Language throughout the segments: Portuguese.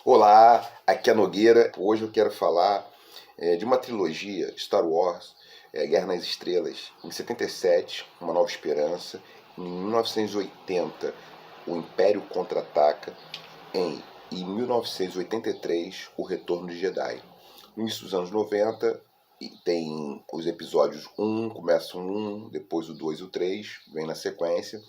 Olá, aqui é a Nogueira. Hoje eu quero falar de uma trilogia, Star Wars, Guerra nas Estrelas. Em 77, Uma Nova Esperança. Em 1980, O Império Contra-Ataca. Em 1983, O Retorno de Jedi. No início dos anos 90, tem os episódios 1, começa o 1, depois o 2 e o 3, vem na sequência,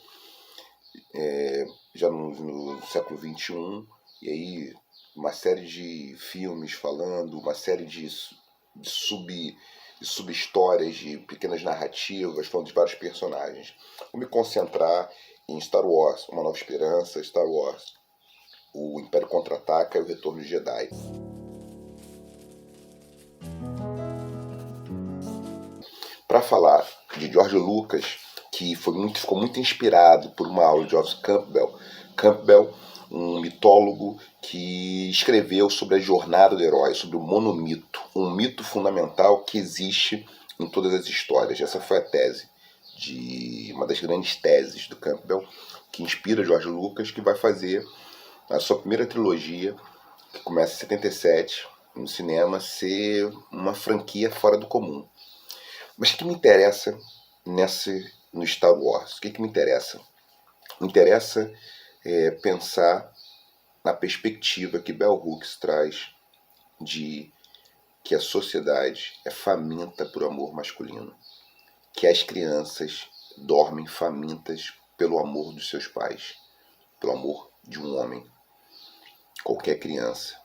já no século XXI, e aí uma série de filmes falando, uma série de sub-histórias, de pequenas narrativas, falando de vários personagens. Vou me concentrar em Star Wars, Uma Nova Esperança, Star Wars, O Império Contra-Ataca e O Retorno de Jedi. Para falar de George Lucas, que ficou muito inspirado por uma aula de Joseph Campbell. Campbell, um mitólogo que escreveu sobre a jornada do herói, sobre o monomito, um mito fundamental que existe em todas as histórias. Essa foi a tese, uma das grandes teses do Campbell, que inspira George Lucas, que vai fazer a sua primeira trilogia, que começa em 77, no cinema, ser uma franquia fora do comum. Mas o que me interessa no Star Wars? O que me interessa? Me interessa pensar na perspectiva que Bell Hooks traz de que a sociedade é faminta por amor masculino, que as crianças dormem famintas pelo amor dos seus pais, pelo amor de um homem. Qualquer criança,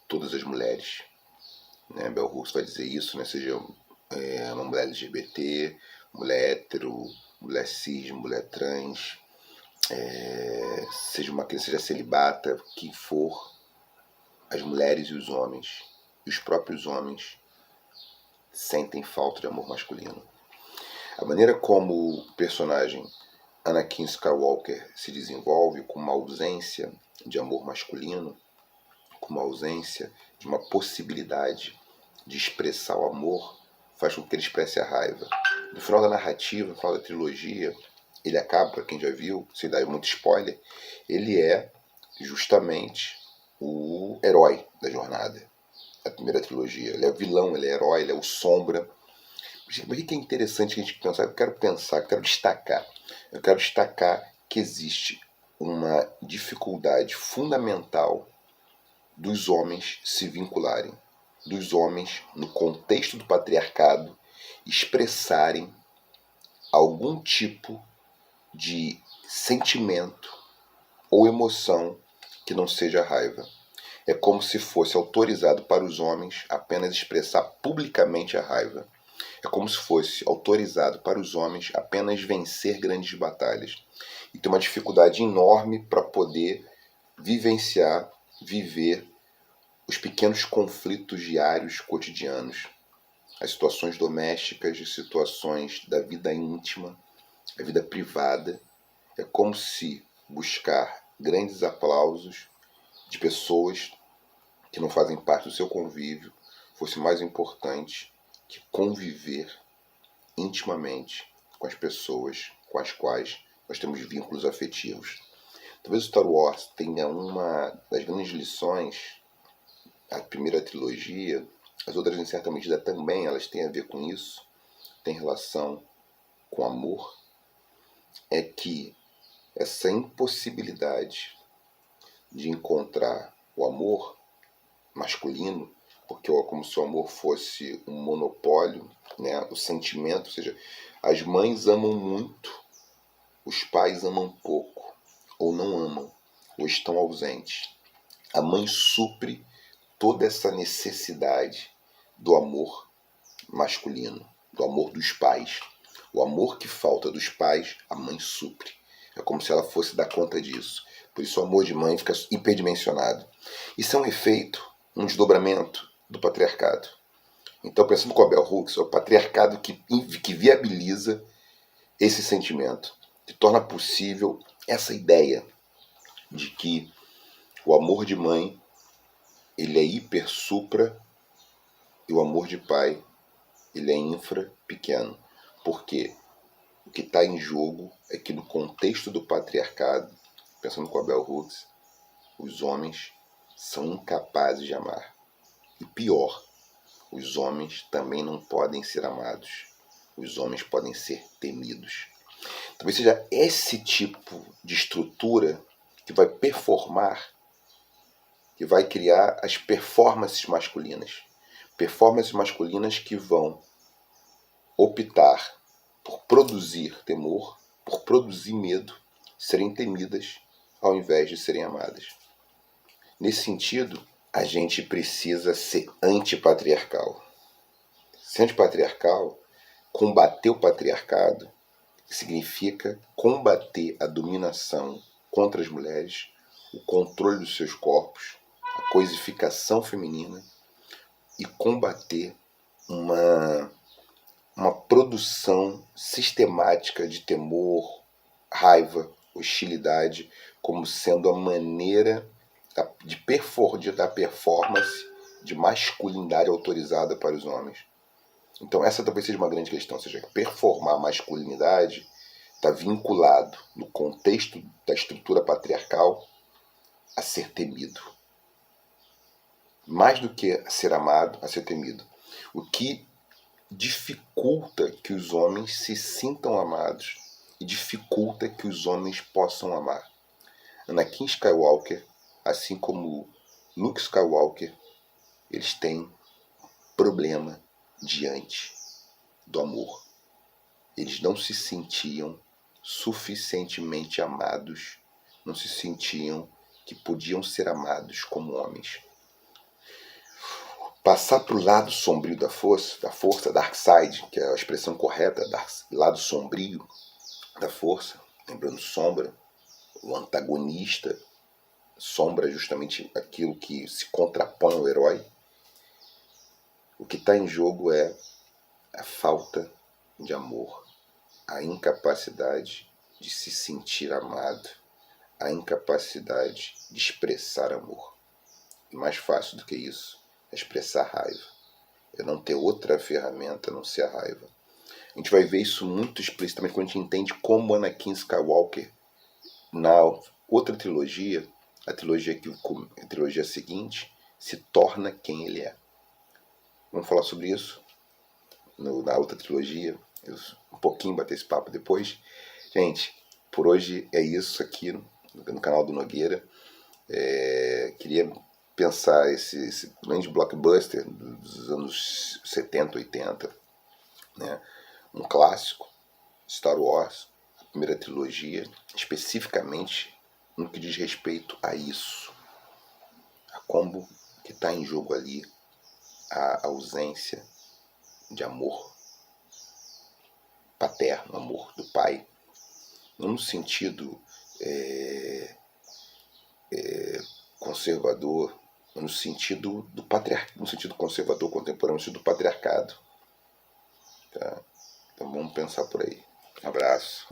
todas as mulheres, né? Bell Hooks vai dizer isso, né? Seja uma mulher LGBT, mulher hétero, mulher cis, mulher trans, seja uma criança, seja celibata, quem for, as mulheres e os homens, e os próprios homens, sentem falta de amor masculino. A maneira como o personagem Anakin Skywalker se desenvolve, com uma ausência de amor masculino, com uma ausência de uma possibilidade de expressar o amor, faz com que ele expresse a raiva. No final da narrativa, no final da trilogia, ele acaba, para quem já viu, sem dar muito spoiler, ele é justamente o herói da jornada, da primeira trilogia. Ele é vilão, ele é herói, ele é o sombra. Mas o que é interessante a gente pensar? Eu quero destacar. Eu quero destacar que existe uma dificuldade fundamental dos homens se vincularem, dos homens, no contexto do patriarcado, expressarem algum tipo de sentimento ou emoção que não seja raiva. É como se fosse autorizado para os homens apenas expressar publicamente a raiva. É como se fosse autorizado para os homens apenas vencer grandes batalhas. E tem uma dificuldade enorme para poder vivenciar, viver os pequenos conflitos diários, cotidianos, as situações domésticas, as situações da vida íntima, a vida privada. É como se buscar grandes aplausos de pessoas que não fazem parte do seu convívio fosse mais importante que conviver intimamente com as pessoas com as quais nós temos vínculos afetivos. Talvez o Star Wars tenha uma das grandes lições, a primeira trilogia, as outras em certa medida também, elas têm a ver com isso, tem relação com amor, é que essa impossibilidade de encontrar o amor masculino, porque é como se o amor fosse um monopólio, né? O sentimento, ou seja, as mães amam muito, os pais amam pouco, ou não amam, ou estão ausentes. A mãe supre toda essa necessidade do amor masculino, do amor dos pais. O amor que falta dos pais, a mãe supre. É como se ela fosse dar conta disso. Por isso o amor de mãe fica hiperdimensionado. Isso é um efeito, um desdobramento do patriarcado. Então, pensando com a Bell Hooks, é o patriarcado que viabiliza esse sentimento, que torna possível essa ideia de que o amor de mãe ele é hiper supra e o amor de pai ele é infra pequeno. Porque o que está em jogo é que no contexto do patriarcado, pensando com a Bell Hooks, os homens são incapazes de amar. E pior, os homens também não podem ser amados. Os homens podem ser temidos. Talvez seja esse tipo de estrutura que vai performar, que vai criar as performances masculinas. Performances masculinas que vão optar por produzir temor, por produzir medo, serem temidas ao invés de serem amadas. Nesse sentido, a gente precisa ser antipatriarcal. Ser antipatriarcal, combater o patriarcado, significa combater a dominação contra as mulheres, o controle dos seus corpos, a coisificação feminina e combater uma produção sistemática de temor, raiva, hostilidade, como sendo a maneira da performance de masculinidade autorizada para os homens. Então essa talvez seja uma grande questão, ou seja, performar a masculinidade está vinculado no contexto da estrutura patriarcal a ser temido. Mais do que a ser amado, a ser temido. O que dificulta que os homens se sintam amados e dificulta que os homens possam amar. Anakin Skywalker, assim como Luke Skywalker, eles têm problema diante do amor. Eles não se sentiam suficientemente amados, não se sentiam que podiam ser amados como homens. Passar para o lado sombrio da força, dark side, que é a expressão correta, lado sombrio da força, lembrando sombra, o antagonista, sombra é justamente aquilo que se contrapõe ao herói. O que está em jogo é a falta de amor, a incapacidade de se sentir amado, a incapacidade de expressar amor. E mais fácil do que isso é expressar raiva. É não ter outra ferramenta a não ser a raiva. A gente vai ver isso muito explicitamente quando a gente entende como Anakin Skywalker, na outra trilogia, a trilogia seguinte, se torna quem ele é. Vamos falar sobre isso na outra trilogia. Um pouquinho bater esse papo depois. Gente, por hoje é isso aqui no canal do Nogueira. Queria pensar esse grande blockbuster dos anos 70, 80, né? Um clássico, Star Wars, a primeira trilogia, especificamente no que diz respeito a isso, a como que está em jogo ali a ausência de amor paterno, amor do pai, não no sentido conservador, no sentido do no sentido conservador contemporâneo, no sentido do patriarcado. Tá? Então vamos pensar por aí. Um abraço.